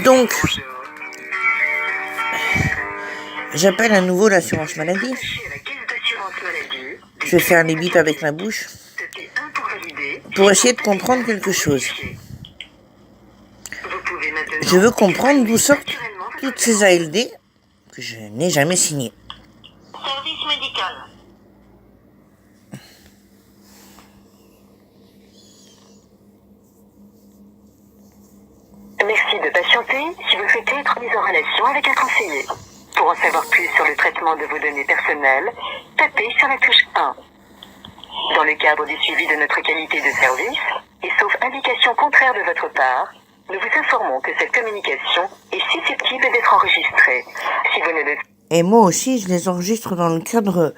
Donc, j'appelle à nouveau l'assurance maladie. Je vais faire les bips avec ma bouche pour essayer de comprendre quelque chose. Je veux comprendre d'où sortent toutes ces ALD que je n'ai jamais signées. Service médical. Merci de patienter si vous souhaitez être mis en relation avec un conseiller. Pour en savoir plus sur le traitement de vos données personnelles, tapez sur la touche 1. Dans le cadre du suivi de notre qualité de service, et sauf indication contraire de votre part, nous vous informons que cette communication est susceptible d'être enregistrée. Si vous ne le... Et moi aussi, je les enregistre dans le cadre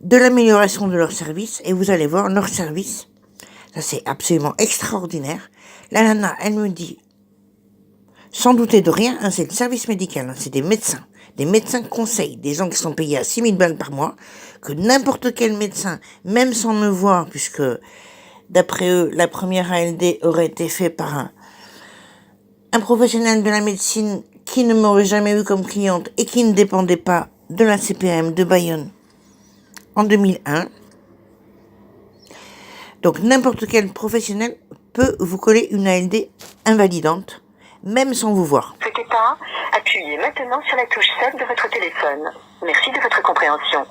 de l'amélioration de leur service. Et vous allez voir, leur service, ça c'est absolument extraordinaire. La nana, elle me dit, sans douter de rien, hein, c'est le service médical, hein, c'est des médecins conseils, des gens qui sont payés à 6 000 balles par mois, que n'importe quel médecin, même sans me voir, puisque d'après eux, la première ALD aurait été faite par un professionnel de la médecine qui ne m'aurait jamais eu comme cliente et qui ne dépendait pas de la CPM de Bayonne en 2001. Donc n'importe quel professionnel peut vous coller une ALD invalidante, même sans vous voir. Ne souhaitez pas, appuyez maintenant sur la touche 7 de votre téléphone. Merci de votre compréhension.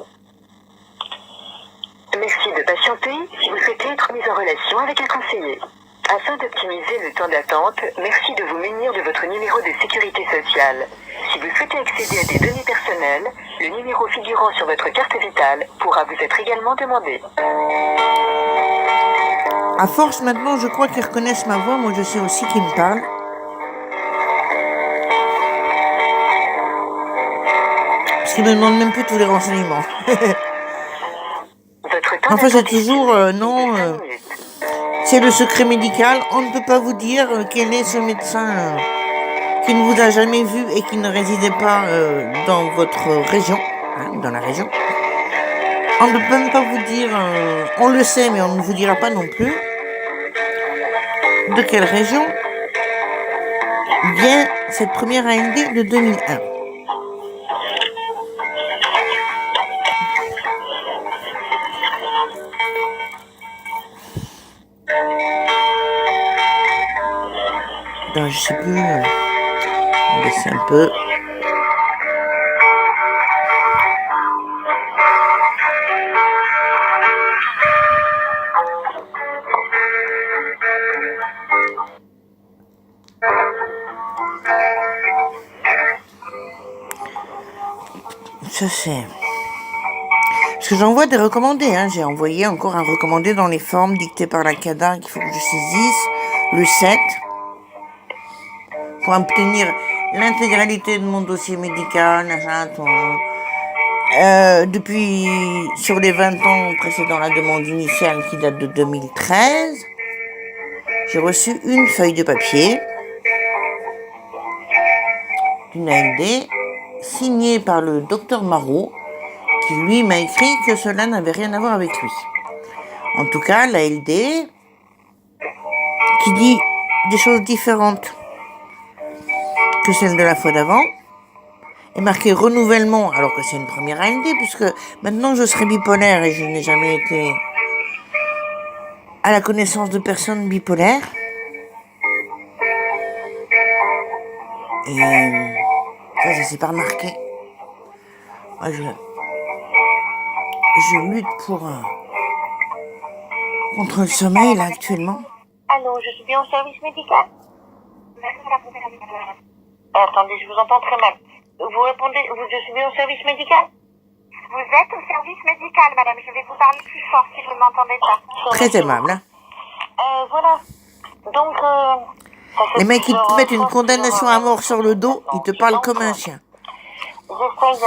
Merci de patienter si vous souhaitez être mis en relation avec un conseiller. Afin d'optimiser le temps d'attente, merci de vous munir de votre numéro de sécurité sociale. Si vous souhaitez accéder à des données personnelles, le numéro figurant sur votre carte vitale pourra vous être également demandé. À force, maintenant, je crois qu'ils reconnaissent ma voix. Moi, je sais aussi qu'ils me parlent. Parce qu'ils me demandent même plus tous les renseignements. Enfin, c'est toujours, c'est le secret médical. On ne peut pas vous dire quel est ce médecin qui ne vous a jamais vu et qui ne résidait pas dans votre région, hein, dans la région. On ne peut même pas vous dire, on le sait, mais on ne vous dira pas non plus de quelle région vient cette première ALD de 2001. Non, je sais plus. On va baisser un peu. Ça c'est... Parce que j'envoie des recommandés, hein. J'ai envoyé encore un recommandé dans les formes dictées par la CADA qu'il faut que je saisisse, le 7, pour obtenir l'intégralité de mon dossier médical, depuis, sur les 20 ans précédant la demande initiale qui date de 2013, j'ai reçu une feuille de papier d'une ALD signée par le docteur Marot, qui lui m'a écrit que cela n'avait rien à voir avec lui. En tout cas, l'ALD, qui dit des choses différentes que celle de la fois d'avant, est marqué renouvellement, alors que c'est une première ALD, puisque maintenant je serai bipolaire et je n'ai jamais été à la connaissance de personnes bipolaires. Et ça c'est pas remarqué. Moi, je lutte contre le sommeil là actuellement. Allô, je suis bien au service médical. Attendez, je vous entends très mal. Vous répondez, je suis bien au service médical. Vous êtes au service médical, madame. Je vais vous parler plus fort si vous ne m'entendez pas. Très aimable, hein. Voilà. Donc, les mecs qui te mettent une condamnation à mort sur le dos, ils te parlent comme un chien. J'essaye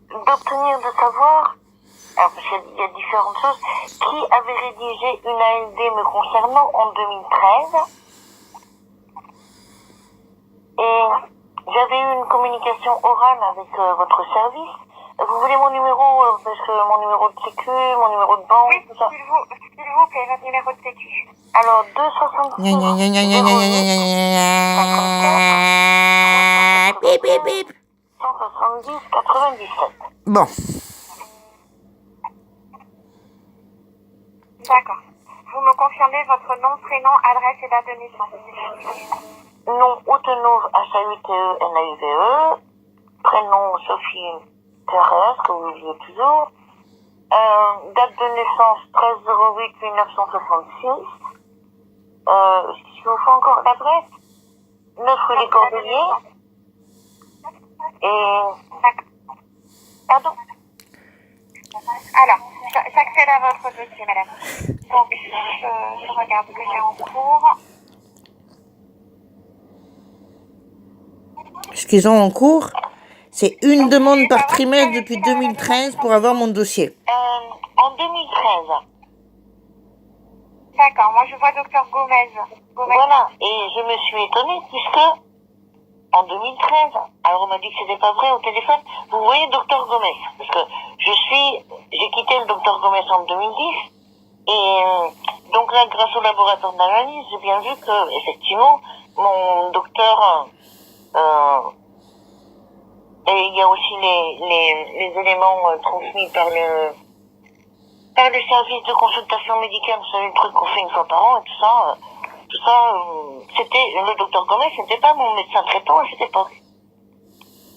d'obtenir de savoir, alors parce qu'il y a différentes choses, qui avait rédigé une ALD me concernant en 2013. Et j'avais eu une communication orale avec votre service. Vous voulez mon numéro, parce que mon numéro de sécu, mon numéro de banque, oui, tout ça. s'il vous plaît, votre numéro de sécu. Alors, 266. bip, bip, bip. 170 97. Bon, D'accord. Vous me confirmez votre nom, prénom, adresse et date de naissance. Nom Autenouve, H-A-U-T-E-N-A-U-V-E. Prénom Sophie Thérèse, que vous oubliez toujours. Date de naissance 13/08/1966. Je vous fais encore l'adresse. 9 rue des Cordeliers. Et... Pardon. Alors, j'accède à votre dossier, madame. Donc, je regarde ce que j'ai en cours. ce qu'ils ont en cours, c'est une demande par trimestre depuis 2013 pour avoir mon dossier. En 2013. D'accord, moi je vois docteur Gomez. Voilà, et je me suis étonnée puisque en 2013, alors on m'a dit que c'était pas vrai au téléphone, vous voyez docteur Gomez, parce que j'ai quitté le docteur Gomez en 2010, et donc là, grâce au laboratoire d'analyse, j'ai bien vu que, effectivement, mon docteur, et il y a aussi les éléments transmis par le service de consultation médicale, vous savez, le truc qu'on fait une fois par an et tout ça, c'était, le docteur Gomez, c'était pas mon médecin traitant à cette époque.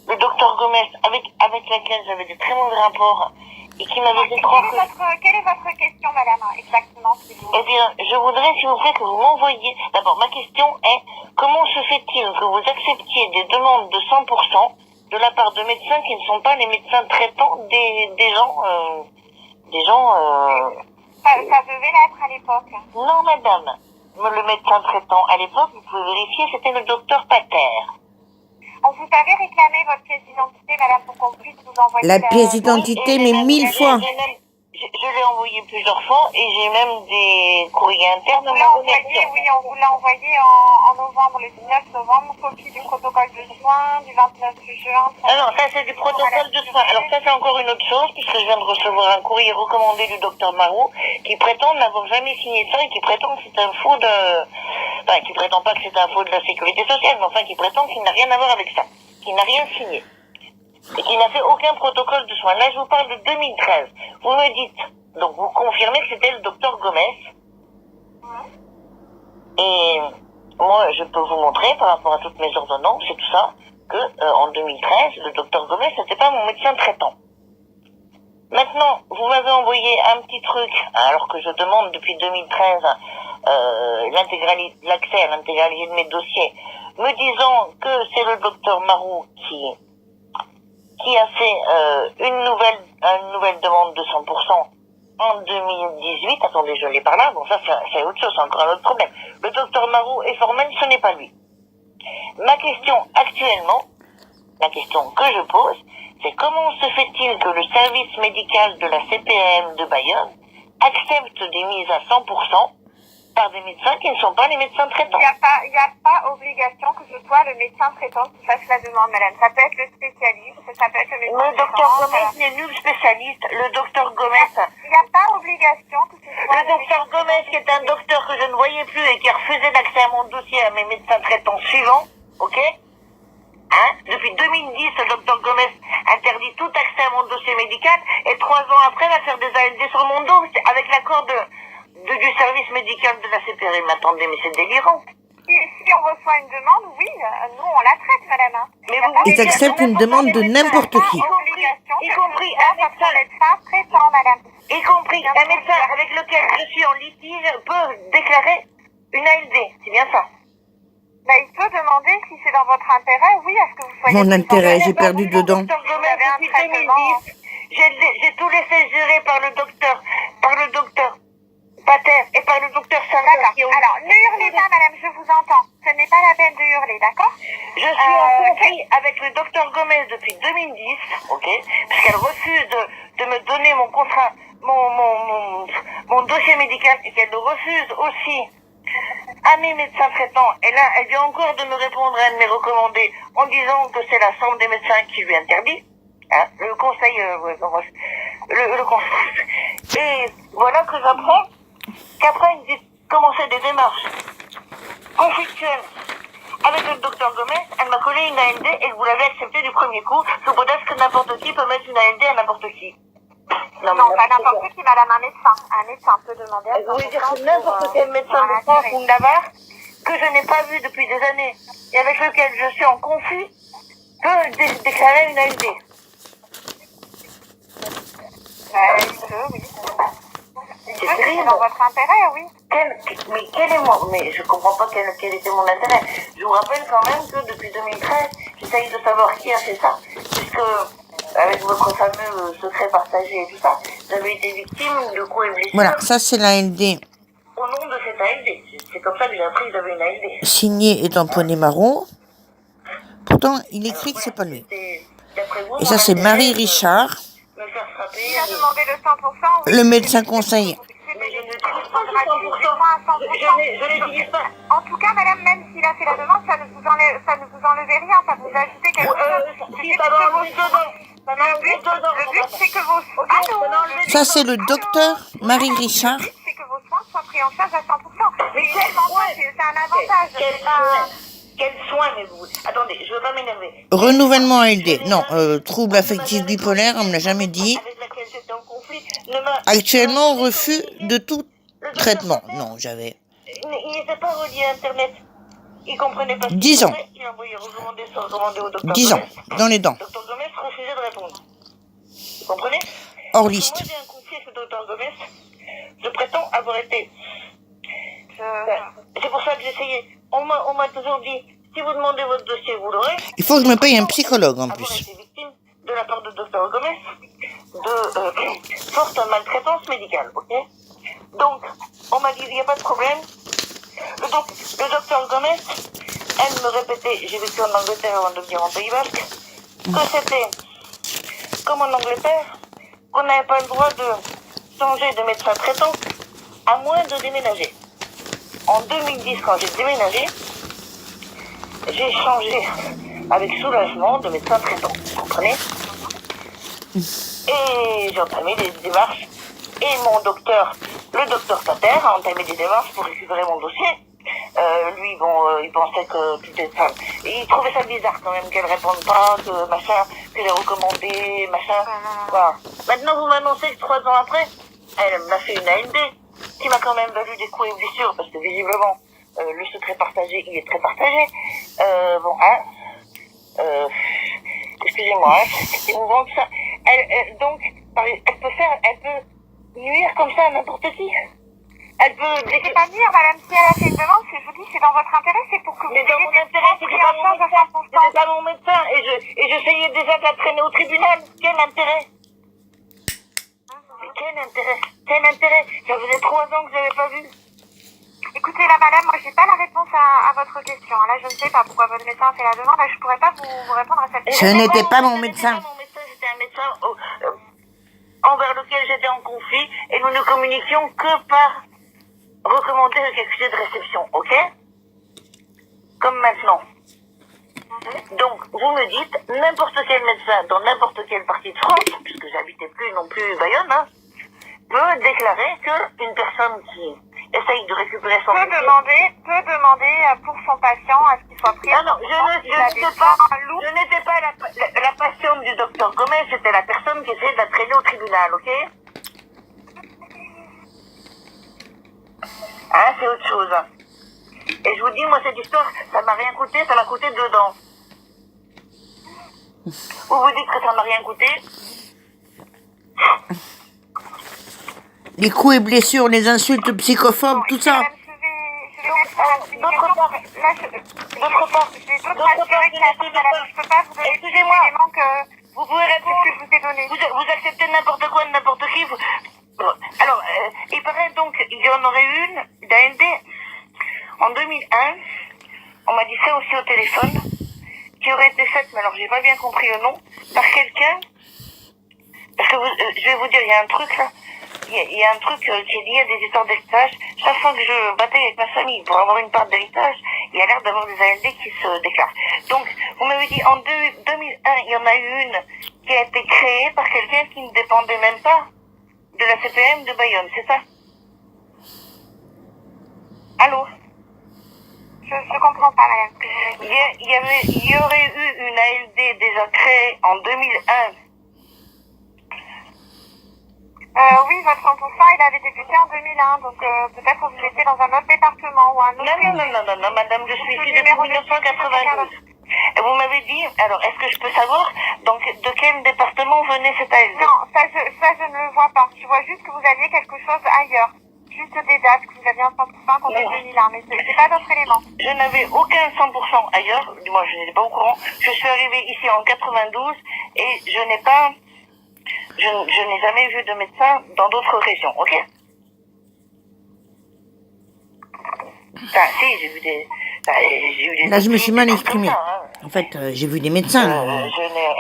Le docteur Gomez, avec laquelle j'avais de très mauvais rapports, et qui m'avait fait croire que... Quelle est votre question, madame, exactement, s'il vous plaît? Eh bien, je voudrais, s'il vous plaît, que vous m'envoyiez... D'abord, ma question est, comment se fait-il que vous acceptiez des demandes de 100% de la part de médecins qui ne sont pas les médecins traitants des gens... Ça devait l'être à l'époque. Non, madame. Le médecin traitant, à l'époque, vous pouvez vérifier, c'était le docteur Pater. On vous avait réclamé votre pièce d'identité, madame, pour qu'on puisse vous envoyer La pièce d'identité, mais 1000 fois. Je l'ai envoyé plusieurs fois et j'ai même des courriers internes. On vous l'a envoyé en novembre, le 19 novembre, copie du protocole de soins du 29 juin. Alors, ça, c'est du protocole de soins. Alors, ça, c'est encore une autre chose, puisque je viens de recevoir un courrier recommandé du docteur Marou, qui prétend n'avoir jamais signé ça et qui prétend que c'est un faux de... Enfin, qui prétend pas que c'est un faux de la sécurité sociale, mais enfin, qui prétend qu'il n'a rien à voir avec ça. Qu'il n'a rien signé. Et qui n'a fait aucun protocole de soins. Là, je vous parle de 2013. Vous me dites, donc vous confirmez que c'était le docteur Gomez. Et moi, je peux vous montrer, par rapport à toutes mes ordonnances et tout ça, que en 2013, le docteur Gomez, c'était pas mon médecin traitant. Maintenant, vous m'avez envoyé un petit truc, alors que je demande depuis 2013 l'accès à l'intégralité de mes dossiers, me disant que c'est le docteur Marou qui a fait une nouvelle demande de 100% en 2018. Attendez, je l'ai par là. Bon, ça, c'est autre chose, c'est encore un autre problème. Le docteur Marou est formel, ce n'est pas lui. Ma question actuellement, la question que je pose, c'est comment se fait-il que le service médical de la CPAM de Bayonne accepte des mises à 100% par des médecins qui ne sont pas les médecins traitants? Il n'y a pas obligation que ce soit le médecin traitant qui fasse la demande, madame. Ça peut être le spécialiste, ça peut être le médecin Le docteur Gomez n'est nul spécialiste. Le docteur Gomez... Il n'y a pas obligation que ce soit... Le docteur Gomez, qui est un docteur que je ne voyais plus et qui refusait d'accès à mon dossier à mes médecins traitants suivants, ok? Depuis 2010, le docteur Gomez interdit tout accès à mon dossier médical et 3 ans après va faire des ALD sur mon dos avec l'accord du service médical de la CPRM. Attendez, mais c'est délirant. Si on reçoit une demande, oui, nous on la traite, madame. Mais vous Ils acceptent une demande de n'importe qui. Y compris un médecin traitant, madame. Y compris un médecin avec lequel je suis en litige peut déclarer une ALD. C'est bien ça. Ben, il peut demander si c'est dans votre intérêt, oui, à ce que vous soyez... Mon intérêt, j'ai perdu dedans. Depuis 2010, j'ai tout laissé gérer par le docteur Pater et par le docteur Sarah. D'accord. Alors, ne hurlez pas, madame, je vous entends. Ce n'est pas la peine de hurler, d'accord? Je suis en conflit avec le docteur Gomez depuis 2010, ok, puisqu'elle refuse de me donner mon contrat, mon dossier médical et qu'elle le refuse aussi à mes médecins traitants. Et là, elle vient encore de me répondre à un de mes recommandés en disant que c'est la Chambre des médecins qui lui interdit. Hein, le conseil, le conseil. Et voilà que j'apprends qu'après, ils commençaient des démarches conflictuelles avec le docteur Gomez, elle m'a collé une ALD et vous l'avez accepté du premier coup, sous prétexte que n'importe qui peut mettre une ALD à n'importe qui. Non, pas n'importe qui, madame, un médecin. Un médecin peut demander à Vous voulez dire que n'importe quel médecin de France ou de Navarre, que je n'ai pas vu depuis des années, et avec lequel je suis en conflit, peut déclarer une ALD. Il peut, oui. C'est dans votre intérêt, oui. Mais quel est mais je comprends pas quel était mon intérêt. Je vous rappelle quand même que depuis 2013, j'essaye de savoir qui a fait ça, puisque avec votre fameux secret partagé et tout ça, vous avez été victime de coups et blessures. Voilà, ça c'est la LD Au nom de cette ALD. C'est comme ça que j'ai appris que j'avais une ALD. signée et tamponnée Marot. Pourtant, il écrit que c'est pas lui. Et ça c'est Marie Richard, Me faire frapper. Il a demandé le 100%, oui. le médecin conseil. Mais je ne trouve pas ce 100%. Je n'utilise pas. En tout cas, madame, même s'il a fait la demande, ça ne vous enlevez rien, ça vous ajoute quelque chose. Si, ça va enlever dedans. Le but, c'est que vos... Allô? Ça c'est le docteur Marie Richard. Le but, c'est que vos soins soient pris en charge à 100%. Mais c'est un avantage. Quel soin, mais vous... Attendez, je veux pas m'énerver. Renouvellement LD. Non, trouble affectif bipolaire, on me l'a jamais dit. Avec laquelle j'étais en conflit, ne m'a... Actuellement, refus de tout traitement. Non, j'avais Il n'était pas relié à Internet. Il comprenait pas ce 10 qu'il ans. faisait. Il envoyait recommander au docteur 10 ans, Gomez. dans les dents, Le docteur Gomez refusait de répondre. Vous comprenez? hors Moi, liste. j'ai un conflit avec le docteur Gomez. Je prétends avoir été... C'est pour ça que j'ai essayé. On m'a toujours dit, si vous demandez votre dossier, vous l'aurez. Il faut que je me paye un psychologue en Avoir plus. été victime de la part de docteur Gomez de forte maltraitance médicale, ok? Donc, on m'a dit, il n'y a pas de problème. Le docteur Gomez, elle me répétait, j'ai vécu en Angleterre avant de venir en Pays Basque, que c'était comme en Angleterre, qu'on n'avait pas le droit de changer de médecin traitant à moins de déménager. En 2010, quand j'ai déménagé, j'ai changé avec soulagement de médecin traitant, vous comprenez? Et j'ai entamé des démarches. Et mon docteur, le docteur Pater, a entamé des démarches pour récupérer mon dossier. Lui, bon, il pensait que tout était ça. Il trouvait ça bizarre quand même qu'elle réponde pas, que machin, qu'elle est recommandée, machin. Voilà. Maintenant, vous m'annoncez que 3 ans après, elle m'a fait une ALD, qui m'a quand même valu des coups et blessures, parce que visiblement, le secret partagé, il est très partagé. Bon, hein, excusez-moi, c'est émouvant tout ça. Donc, elle peut nuire comme ça à n'importe qui. Elle peut... C'est pas dire, madame, si elle a fait une demande, je vous dis, c'est dans votre intérêt, c'est pour que vous Mais dans mon intérêt, c'était pas mon médecin. C'était pas mon médecin. Et j'essayais déjà de la traîner au tribunal. Quel intérêt? Mais quel intérêt? Quel intérêt? Ça faisait 3 ans que je l'avais pas vu. Écoutez, là, madame, moi, j'ai pas la réponse à votre question. Là, je ne sais pas pourquoi votre médecin a fait la demande. Là, je pourrais pas vous répondre à cette question. Ce n'était pas mon médecin. C'était un médecin envers lequel j'étais en conflit et nous ne communiquions que par recommandé avec accusé de réception, ok? Comme maintenant. Donc, vous me dites, n'importe quel médecin dans n'importe quelle partie de France, puisque j'habitais plus non plus Bayonne, hein, peut déclarer qu'une personne qui essaye de récupérer son peut demander pour son patient à ce qu'il soit pris. Ah non, je n'étais pas la patiente du docteur Gomez, c'était la personne qui essayait de la traîner au tribunal, ok? Hein, c'est autre chose. Et je vous dis, moi, cette histoire, ça m'a rien coûté, ça m'a coûté 2 dents. Vous vous dites que ça m'a rien coûté? Les coups et blessures, les insultes psychophobes, tout ça. D'autre part, je peux pas vous donner tous les éléments que vous pouvez répondre. que je vous ai donnés. Vous acceptez n'importe quoi de n'importe qui. Alors, il paraît donc qu'il y en aurait une d'ALD en 2001. On m'a dit ça aussi au téléphone, qui aurait été faite, mais alors j'ai pas bien compris le nom, par quelqu'un. Parce que je vais vous dire, il y a un truc là. Il y a un truc qui est lié à des histoires d'héritage. Chaque fois que je bataille avec ma famille pour avoir une part d'héritage, il y a l'air d'avoir des ALD qui se déclarent. Donc, vous m'avez dit, en 2001, il y en a eu une qui a été créée par quelqu'un qui ne dépendait même pas de la CPM de Bayonne, c'est ça? Allô? Je comprends pas, madame. il y aurait eu une ALD déjà créée en 2001. Oui, votre 100%, il avait débuté en 2001, donc peut-être que vous étiez dans un autre département ou un autre... Non, madame, je suis ici depuis 1992. Et vous m'avez dit, alors, est-ce que je peux savoir donc, de quel département venait cette ALD? Non, ça je ne le vois pas. Je vois juste que vous aviez quelque chose ailleurs. Juste des dates, que vous aviez un 100% qu'on est 2001, mais c'est pas d'autres éléments. Je n'avais aucun 100% ailleurs, du moins je n'étais pas au courant. Je suis arrivée ici en 92 et je n'ai jamais vu de médecin dans d'autres régions, ok? Enfin, si, j'ai vu des... Là, je me suis mal exprimée. Hein. En fait, j'ai vu des médecins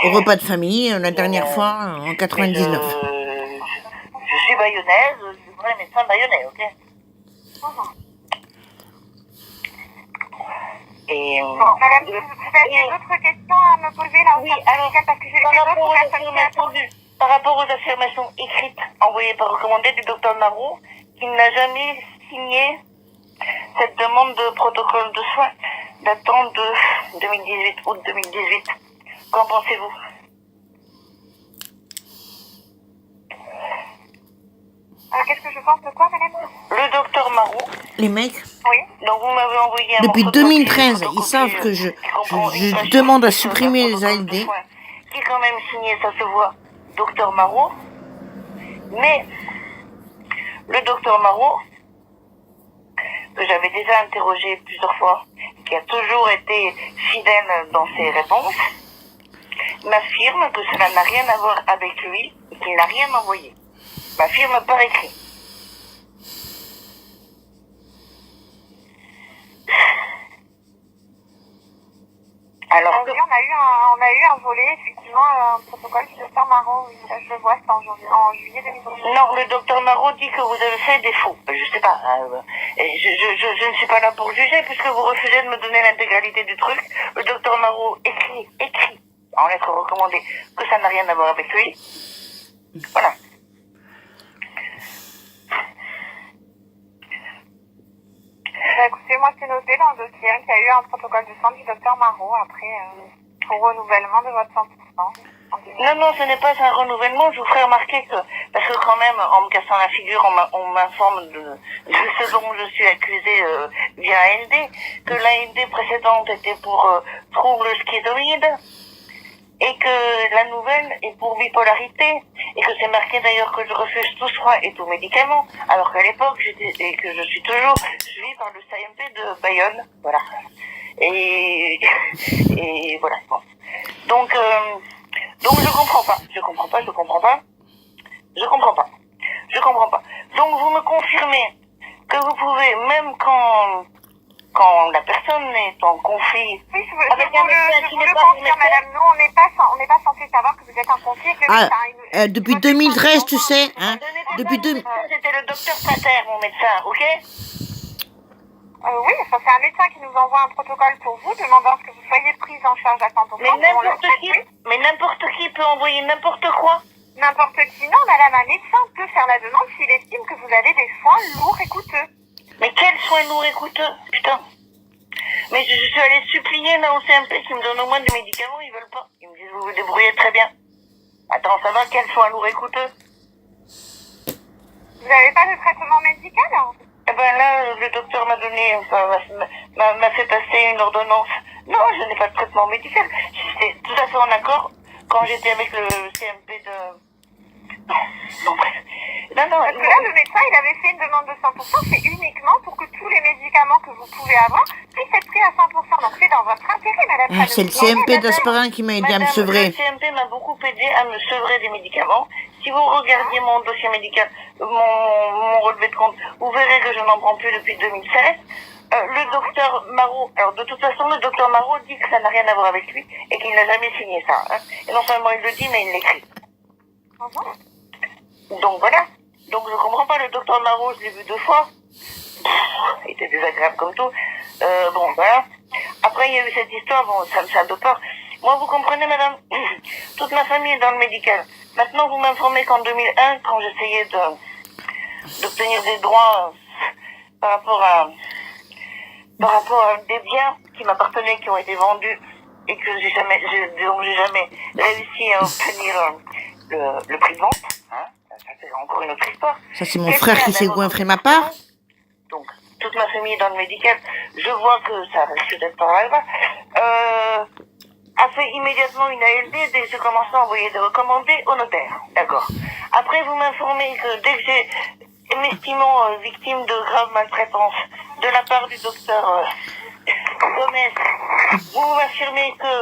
au repas de famille la dernière fois en 99. Je suis bayonnaise, je suis vrai médecin bayonnais, ok? Et, Bon, madame, vous avez d'autres questions à me poser là au oui, service alors, médical, parce que j'ai d'autres personnes qui attendent. par rapport aux affirmations écrites envoyées par recommandé du docteur Marou, qui n'a jamais signé cette demande de protocole de soins datant de 2018, août 2018. Qu'en pensez-vous? Qu'est-ce que je pense de quoi, madame? Le docteur Marou, Les mecs, Oui. donc vous m'avez envoyé un depuis morceau de 2013, papier ils savent que qui comprend une je page demande à sur un supprimer les protocole de ALD. soins, qui est quand même signé, ça se voit, docteur Marou. Mais le docteur Marou, que j'avais déjà interrogé plusieurs fois, qui a toujours été fidèle dans ses réponses, m'affirme que cela n'a rien à voir avec lui et qu'il n'a rien envoyé. M'affirme par écrit. Alors que... Oui, on a eu un volet, effectivement, un protocole du docteur Marot, oui, ça, je le vois, c'est en juillet 2018. Non, le docteur Marot dit que vous avez fait des faux. Je sais pas. Je ne suis pas là pour juger puisque vous refusez de me donner l'intégralité du truc. Le docteur Marot écrit en lettre recommandée que ça n'a rien à voir avec lui. Voilà. Bah, écoutez, moi c'est noté dans le dossier qu'il y a eu un protocole de soins du docteur Marot après pour renouvellement de votre 100%. Non, ce n'est pas un renouvellement. Je vous ferai remarquer que, parce que quand même, en me cassant la figure, on m'informe de ce dont je suis accusée via ALD, que l'ALD précédente était pour trouble schizoïde, et que la nouvelle est pour bipolarité, et que c'est marqué d'ailleurs que je refuse tout soin et tout médicament, alors qu'à l'époque, et que je suis toujours suivie par le CMP de Bayonne, voilà. Et voilà, bon. Donc je comprends pas. Donc vous me confirmez que vous pouvez, même quand la personne est en conflit Oui, avec un médecin qui n'est pas confirme, madame. Nous, on n'est pas censé savoir que vous êtes en conflit avec le médecin. Depuis 2013, tu sais, hein, depuis C'était le docteur Pater, mon médecin, ok? Oui, enfin, c'est un médecin qui nous envoie un protocole pour vous, demandant que vous soyez prise en charge à 100%. Mais n'importe qui peut envoyer n'importe quoi. N'importe qui, non, madame, un médecin peut faire la demande s'il estime que vous avez des soins lourds et coûteux. Mais quels soins lourds et coûteux, putain. Mais je suis allée supplier là au CMP qui me donne au moins des médicaments, ils veulent pas. Ils me disent vous vous débrouillez très bien. Attends, ça va, quels soins lourds et coûteux? Vous n'avez pas de traitement médical, hein? Eh ben là, le docteur m'a donné, m'a fait passer une ordonnance. Non, je n'ai pas de traitement médical. J'étais tout à fait en accord quand j'étais avec le CMP de... Non, bref. Non, Parce que là, le médecin, il avait fait une demande de 100%, c'est uniquement pour que tous les médicaments que vous pouvez avoir puissent être pris à 100%. Donc c'est dans votre intérêt, madame. c'est le CMP d'Asperin qui m'a aidé à me sevrer. Le CMP m'a beaucoup aidé à me sevrer des médicaments. Si vous regardiez mon dossier médical, mon relevé de compte, vous verrez que je n'en prends plus depuis 2016. Le docteur Marot, alors de toute façon, le docteur Marot dit que ça n'a rien à voir avec lui et qu'il n'a jamais signé ça. Hein. Et non seulement il le dit, mais il l'écrit. Donc voilà. Donc je comprends pas, le docteur Marot, je l'ai vu 2 fois. Il était désagréable comme tout. Bon, voilà. Après, il y a eu cette histoire, bon, ça me fait un peu peur. Moi, vous comprenez, madame, toute ma famille est dans le médical. Maintenant, vous m'informez qu'en 2001, quand j'essayais d'obtenir des droits par rapport à des biens qui qui m'appartenaient qui ont été vendus et que j'ai jamais réussi à obtenir le prix de vente. Hein, ça c'est encore une autre histoire. Ça, c'est mon frère qui s'est goinfré ma part. Donc, toute ma famille est dans le médical. Je vois que ça risque d'être pas mal. A fait immédiatement une ALD dès que j'ai commencé à envoyer des recommandés au notaire. D'accord. Après, vous m'informez que dès que j'ai m'estimant victime de grave maltraitance de la part du docteur Gomez, vous m'affirmez que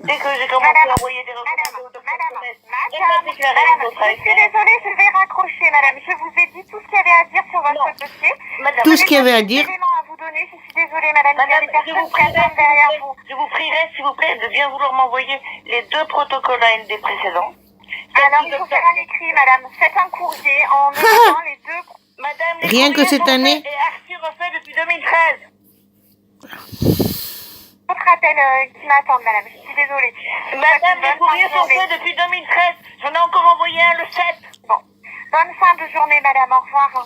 dès que j'ai commencé à envoyer des recommandés au docteur Gomez, elle m'a déclaré une autre je suis désolée, je vais raccrocher, madame. Je vous ai dit tout ce qu'il y avait à dire sur votre dossier. Madame, Tout ce qu'il y avait à dire. À vous donner, je suis désolée, madame. Madame, Il y a des personnes qui attendent derrière vous. je vous prierai, s'il vous plaît, de bien vouloir m'envoyer les 2 protocoles AND précédents. Alors, il faut faire un écrit, madame. Faites un courrier en mettant les 2. Madame, les Rien que courriers cette sont année. faits et archi refait depuis 2013. Votre appel qui m'attendent, madame. Je suis désolée. Madame, les courriers sont faits depuis 2013. J'en ai encore envoyé un le 7. Bon. Bonne fin de journée, madame. Au revoir.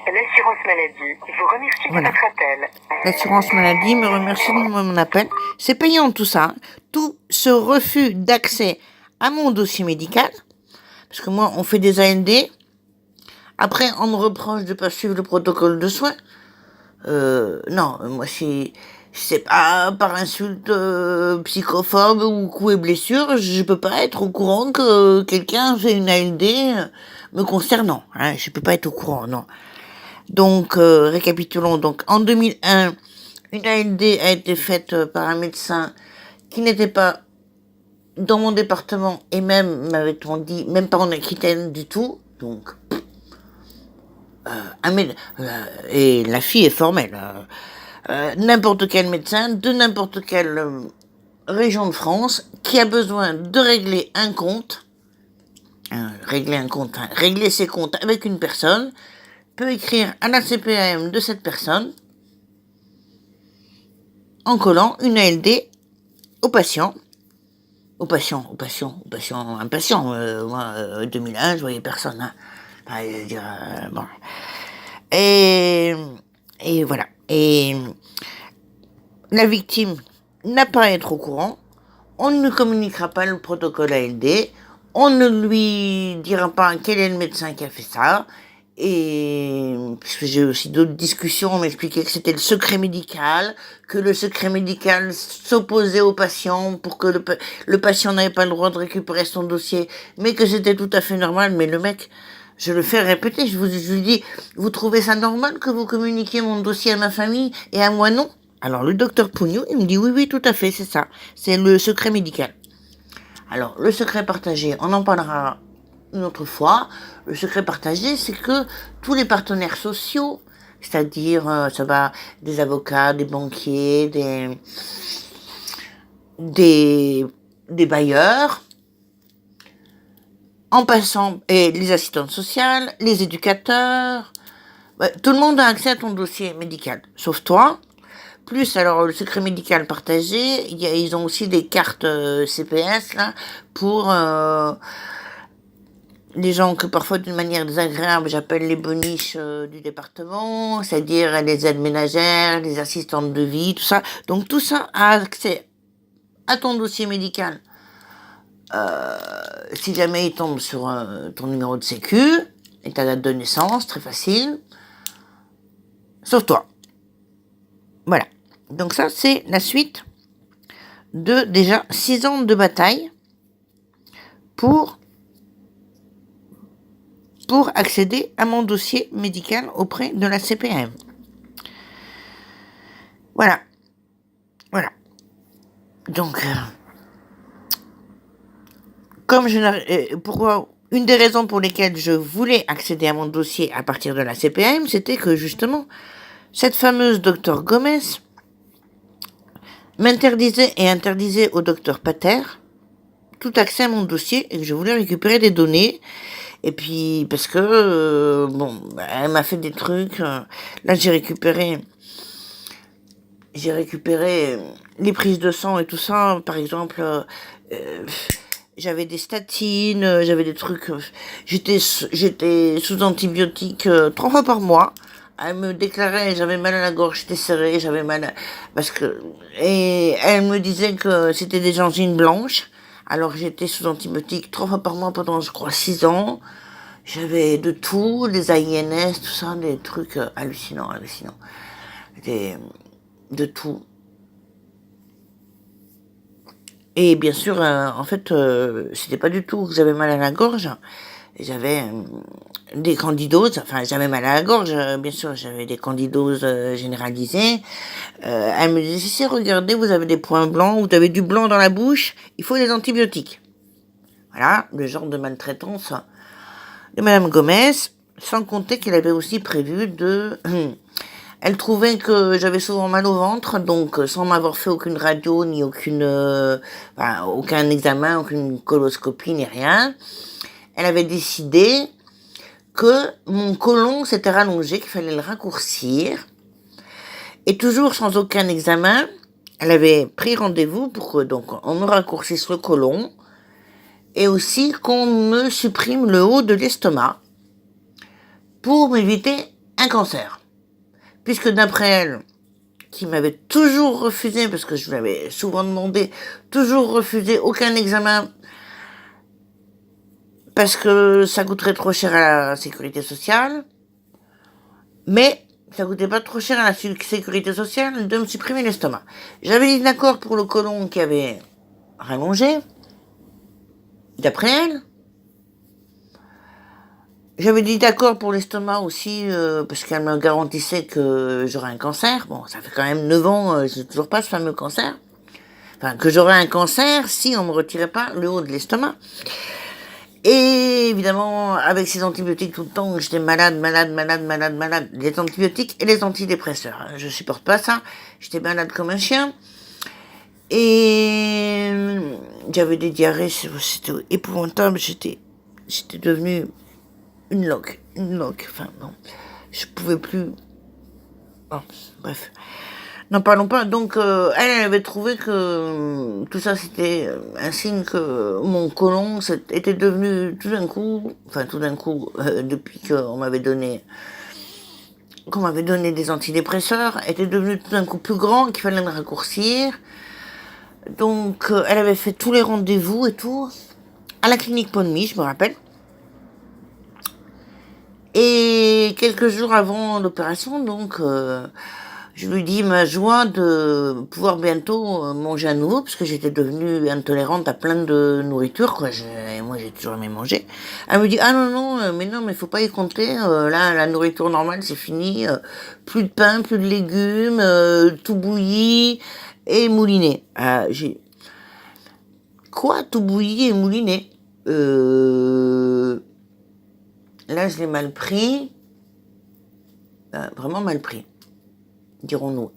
L'assurance maladie vous remercie Voilà. de votre appel. L'assurance maladie me remercie de mon appel. C'est payant tout ça. Hein. Tout ce refus d'accès à mon dossier médical, parce que moi, on fait des AND. Après, on me reproche de ne pas suivre le protocole de soins. Non, moi, si c'est pas par insulte psychophobe ou coup et blessure, je peux pas être au courant que quelqu'un fait une ALD me concernant. Hein, je peux pas être au courant, non. Donc, récapitulons. Donc, en 2001, une ALD a été faite par un médecin qui n'était pas dans mon département et même, m'avait-on dit, même pas en Aquitaine du tout. Donc, et la fille est formelle. N'importe quel médecin de n'importe quelle région de France qui a besoin de régler un compte, régler ses comptes avec une personne, peut écrire à la CPAM de cette personne en collant une ALD au patient. Impatient. Moi, 2001, je voyais personne. Hein. Enfin, je veux dire, bon. Et voilà. Et la victime n'a pas à être au courant. On ne communiquera pas le protocole ALD. On ne lui dira pas quel est le médecin qui a fait ça. Et parce que j'ai aussi d'autres discussions, on m'expliquait que c'était le secret médical, que le secret médical s'opposait au patient pour que le patient n'avait pas le droit de récupérer son dossier, mais que c'était tout à fait normal. Mais le mec, je le fais répéter, je lui dis, vous trouvez ça normal que vous communiquiez mon dossier à ma famille et à moi non? Alors le docteur Pugno, il me dit oui, tout à fait, c'est ça, c'est le secret médical. Alors le secret partagé, on en parlera une autre fois. Le secret partagé, c'est que tous les partenaires sociaux, c'est-à-dire ça va des avocats, des banquiers, des bailleurs, en passant, et les assistantes sociales, les éducateurs, tout le monde a accès à ton dossier médical, sauf toi. Plus, alors, le secret médical partagé, ils ont aussi des cartes CPS, là, pour les gens que parfois d'une manière désagréable j'appelle les boniches du département, c'est-à-dire les aides ménagères, les assistantes de vie, tout ça. Donc tout ça a accès à ton dossier médical si jamais il tombe sur ton numéro de sécu et ta date de naissance, très facile, sauf toi. Voilà. Donc ça, c'est la suite de déjà 6 ans de bataille pour accéder à mon dossier médical auprès de la CPAM. Voilà. Donc, une des raisons pour lesquelles je voulais accéder à mon dossier à partir de la CPAM, c'était que justement, cette fameuse docteur Gomez m'interdisait et interdisait au docteur Pater tout accès à mon dossier et que je voulais récupérer des données. Et puis, parce que, elle m'a fait des trucs. Là, j'ai récupéré les prises de sang et tout ça. Par exemple, j'avais des statines, j'avais des trucs. J'étais sous antibiotiques 3 fois par mois, elle me déclarait, j'avais mal à la gorge, j'étais serrée, j'avais mal parce que, et elle me disait que c'était des angines blanches. Alors j'étais sous antibiotiques 3 fois par mois pendant, je crois, 6 ans. J'avais de tout, des AINS, tout ça, des trucs hallucinants. Des, de tout. Et bien sûr, en fait, c'était pas du tout que j'avais mal à la gorge. J'avais des candidoses, enfin j'avais mal à la gorge, bien sûr, j'avais des candidoses généralisées. Elle me disait, si, regardez, vous avez des points blancs, vous avez du blanc dans la bouche, il faut des antibiotiques. Voilà, le genre de maltraitance de Madame Gomez, sans compter qu'elle avait aussi prévu de... Elle trouvait que j'avais souvent mal au ventre, donc sans m'avoir fait aucune radio, ni aucun examen, aucune coloscopie, ni rien, elle avait décidé que mon côlon s'était rallongé, qu'il fallait le raccourcir. Et toujours sans aucun examen, elle avait pris rendez-vous pour que donc on me raccourcisse le côlon et aussi qu'on me supprime le haut de l'estomac pour m'éviter un cancer. Puisque d'après elle, qui m'avait toujours refusé, parce que je lui avais souvent demandé, toujours refusé aucun examen, parce que ça coûterait trop cher à la sécurité sociale, mais ça coûtait pas trop cher à la sécurité sociale de me supprimer l'estomac. J'avais dit d'accord pour le côlon qui avait rallongé, d'après elle. J'avais dit d'accord pour l'estomac aussi, parce qu'elle me garantissait que j'aurais un cancer. Bon, ça fait quand même 9 ans, j'ai toujours pas ce fameux cancer. Enfin, que j'aurais un cancer si on me retirait pas le haut de l'estomac. Et évidemment, avec ces antibiotiques tout le temps, j'étais malade. Les antibiotiques et les antidépresseurs. Je supporte pas ça. J'étais malade comme un chien. Et j'avais des diarrhées, c'était épouvantable. J'étais devenue une loque. Enfin, non. Je pouvais plus. Bon, bref. N'en parlons pas. Donc, elle avait trouvé que tout ça, c'était un signe que mon côlon était devenu tout d'un coup, depuis qu'on m'avait donné des antidépresseurs, était devenu tout d'un coup plus grand, qu'il fallait le raccourcir. Donc, elle avait fait tous les rendez-vous et tout, à la clinique Ponmy, je me rappelle. Et quelques jours avant l'opération, donc, je lui dis ma joie de pouvoir bientôt manger à nouveau, parce que j'étais devenue intolérante à plein de nourriture, quoi. Et moi, j'ai toujours aimé manger. Elle me dit, ah non, mais faut pas y compter. Là, la nourriture normale, c'est fini. Plus de pain, plus de légumes, tout bouilli et mouliné. Quoi, tout bouilli et mouliné? Là, je l'ai mal pris. Vraiment mal pris, dirons-nous.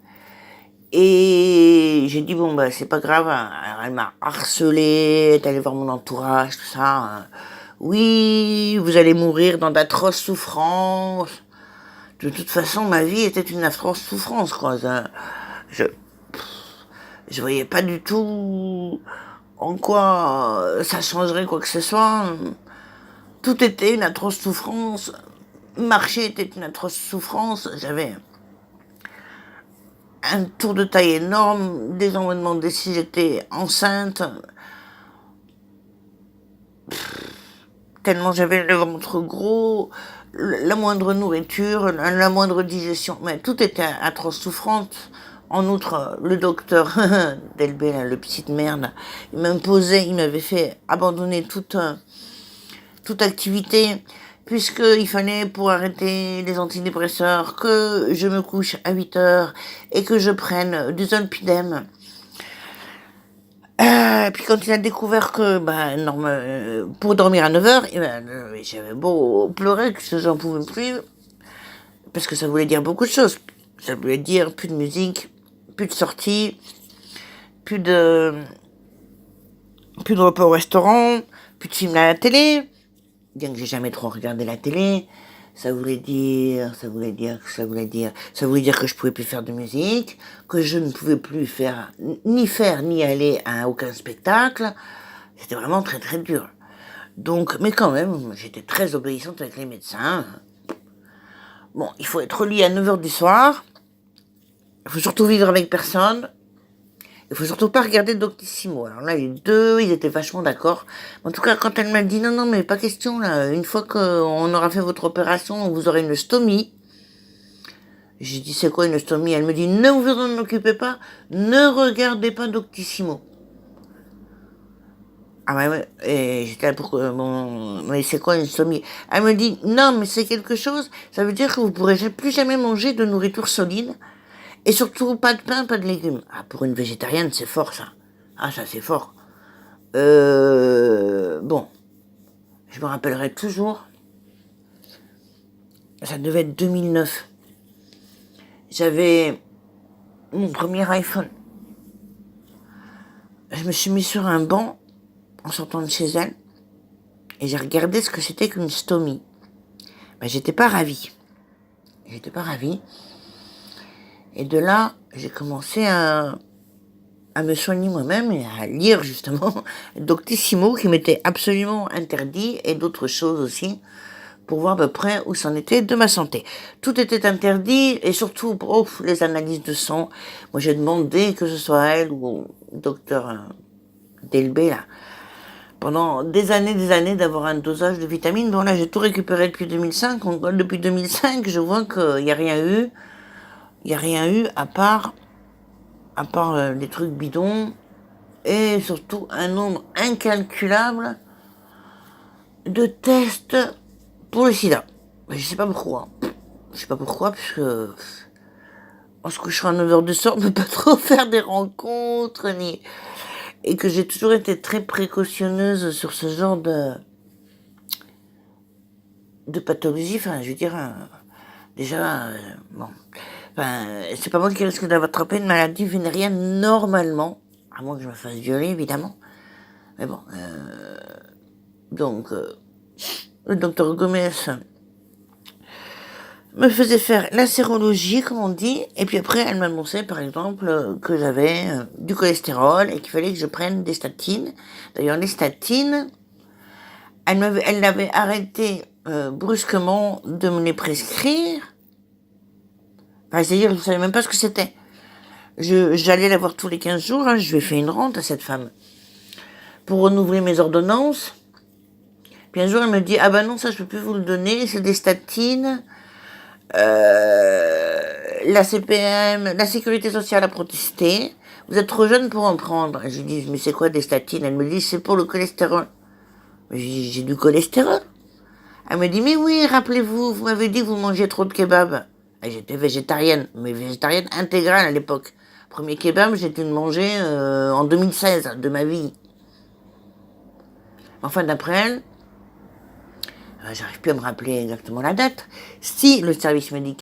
Et j'ai dit, bon, c'est pas grave. Alors, elle m'a harcelée, elle est allée voir mon entourage, tout ça. Oui, vous allez mourir dans d'atroces souffrances. De toute façon, ma vie était une atroce souffrance, quoi. Je voyais pas du tout en quoi ça changerait quoi que ce soit. Tout était une atroce souffrance. Marcher était une atroce souffrance. J'avais un tour de taille énorme. Des gens me demandaient si j'étais enceinte. Tellement j'avais le ventre gros, la moindre nourriture, la moindre digestion. Mais tout était atroce souffrance. En outre, le docteur Delbé, là, le petit de merde, il m'avait fait abandonner toute activité, puisqu'il fallait, pour arrêter les antidépresseurs, que je me couche à 8 heures et que je prenne du Zolpidem. Puis quand il a découvert que, pour dormir à 9 heures, j'avais beau pleurer que j'en pouvais plus, parce que ça voulait dire beaucoup de choses. Ça voulait dire plus de musique, plus de sorties, plus de repas au restaurant, plus de films à la télé. Bien que j'ai jamais trop regardé la télé, ça voulait dire que je pouvais plus faire de musique, que je ne pouvais plus faire ni aller à aucun spectacle. C'était vraiment très très dur. Donc, mais quand même, j'étais très obéissante avec les médecins. Bon, il faut être au lit à 9h du soir. Il faut surtout vivre avec personne. Il faut surtout pas regarder Doctissimo. Alors là, les deux, ils étaient vachement d'accord. En tout cas, quand elle m'a dit, non, mais pas question, là. Une fois qu'on aura fait votre opération, vous aurez une stomie. J'ai dit, c'est quoi une stomie? Elle me dit, ne vous en occupez pas. Ne regardez pas Doctissimo. Ah ouais, et j'étais là pour bon, mais c'est quoi une stomie? Elle me dit, non, mais c'est quelque chose, ça veut dire que vous pourrez plus jamais manger de nourriture solide, et surtout pas de pain, pas de légumes. Ah, pour une végétarienne, c'est fort, ça. Ah, ça, c'est fort. Bon, je me rappellerai toujours, ça devait être 2009. J'avais mon premier iPhone. Je me suis mis sur un banc, en sortant de chez elle, et j'ai regardé ce que c'était qu'une stomie. Ben, j'étais pas ravie. Et de là, j'ai commencé à me soigner moi-même et à lire justement Doctissimo qui m'était absolument interdit et d'autres choses aussi pour voir à peu près où c'en était de ma santé. Tout était interdit et surtout les analyses de sang. Moi j'ai demandé que ce soit elle ou le docteur Delbé là, pendant des années d'avoir un dosage de vitamines. Bon là j'ai tout récupéré depuis 2005. Depuis 2005 je vois qu'il n'y a rien eu. Il n'y a rien eu à part les trucs bidons et surtout un nombre incalculable de tests pour le sida. Mais je sais pas pourquoi. Puisque en se couchant à 9h du soir, on ne peut pas trop faire des rencontres, et que j'ai toujours été très précautionneuse sur ce genre de pathologie. Enfin, je veux dire, déjà, bon. Enfin, c'est pas moi qui risque d'avoir attrapé une maladie vénérienne normalement, à moins que je me fasse violer, évidemment. Mais bon, donc, le docteur Gomez me faisait faire la sérologie, comme on dit, et puis après, elle m'annonçait, par exemple, que j'avais du cholestérol et qu'il fallait que je prenne des statines. D'ailleurs, les statines, elle l'avait arrêté brusquement de me les prescrire. Enfin, c'est-à-dire, je ne savais même pas ce que c'était. J'allais la voir tous les 15 jours, hein, je lui ai fait une rente à cette femme pour renouveler mes ordonnances. Puis un jour, elle me dit, ah ben non, ça je peux plus vous le donner, c'est des statines. La CPM, la Sécurité sociale a protesté. Vous êtes trop jeune pour en prendre. Et je lui dis, mais c'est quoi des statines? Elle me dit, c'est pour le cholestérol. J'ai du cholestérol. Elle me dit, mais oui, rappelez-vous, vous m'avez dit que vous mangez trop de kebab. Et j'étais végétarienne, mais végétarienne intégrale à l'époque. Premier kebab, j'ai dû le manger en 2016 de ma vie. Enfin, d'après elle, j'arrive plus à me rappeler exactement la date. Si le service médical